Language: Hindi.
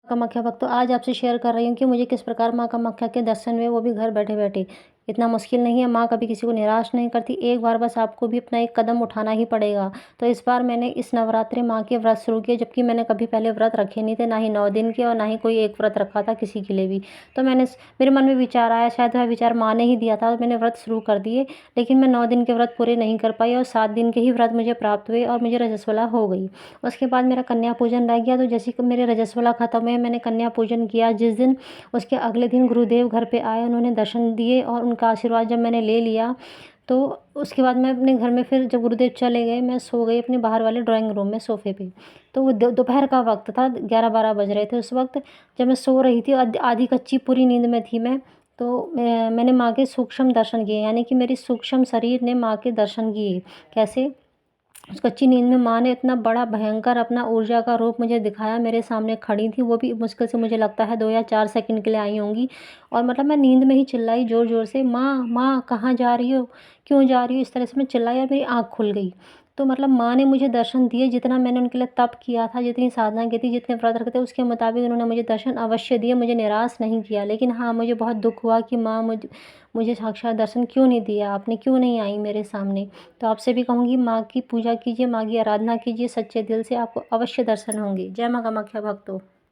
कामाख्या भक्त, तो आज आपसे शेयर कर रही हूँ कि मुझे किस प्रकार माँ कामाख्या के दर्शन हुए, वो भी घर बैठे-बैठे। इतना मुश्किल नहीं है, माँ कभी किसी को निराश नहीं करती, एक बार बस आपको भी अपना एक कदम उठाना ही पड़ेगा। तो इस बार मैंने इस नवरात्रि माँ के व्रत शुरू किए, जबकि मैंने कभी पहले व्रत रखे नहीं थे, ना ही 9 दिन के और ना ही कोई एक व्रत रखा था किसी के लिए भी। तो मेरे मन में विचार आया, शायद वह विचार माँ ने ही दिया था और मैंने व्रत शुरू कर दिए, लेकिन मैं 9 दिन के व्रत पूरे नहीं कर पाई और 7 दिन के ही व्रत मुझे प्राप्त हुए और मुझे रजस्वला हो गई। उसके बाद मेरा कन्या पूजन रह गया, तो जैसे कि मेरे रजस्वला खत्म हुए, मैंने कन्या पूजन किया जिस दिन, उसके अगले दिन गुरुदेव घर पे आए, उन्होंने दर्शन दिए और उनका आशीर्वाद जब मैंने ले लिया, तो उसके बाद मैं अपने घर में, फिर जब गुरुदेव चले गए, मैं सो गई अपने बाहर वाले ड्राइंग रूम में सोफ़े पे। तो वो दोपहर का वक़्त था, 11-12 बज रहे थे उस वक़्त, जब मैं सो रही थी, आधी कच्ची पूरी नींद में थी मैं, तो मैंने माँ के सूक्ष्म दर्शन किए, यानी कि मेरी सूक्ष्म शरीर ने माँ के दर्शन किए। कैसे? उस कच्ची नींद में माँ ने इतना बड़ा भयंकर अपना ऊर्जा का रूप मुझे दिखाया, मेरे सामने खड़ी थी, वो भी मुश्किल से मुझे लगता है 2 या 4 सेकंड के लिए आई होंगी, और मतलब मैं नींद में ही चिल्लाई ज़ोर-ज़ोर से, "माँ, माँ कहाँ जा रही हो? क्यों जा रही हो?" इस तरह से मैं चिल्लाई और मेरी आँख खुल गई। तो मतलब माँ ने मुझे दर्शन दिए, जितना मैंने उनके लिए तप किया था, जितनी साधना की थी, जितने व्रत रखे थे, उसके मुताबिक उन्होंने मुझे दर्शन अवश्य दिए, मुझे निराश नहीं किया। लेकिन हाँ, मुझे बहुत दुःख हुआ कि माँ मुझे साक्षात दर्शन क्यों नहीं दिया आपने, क्यों नहीं आई मेरे सामने। तो आपसे भी कहूँगी, माँ की पूजा कीजिए, माँ की आराधना कीजिए सच्चे दिल से, आपको अवश्य दर्शन होंगे। जय माँ कामाख्या भक्तों।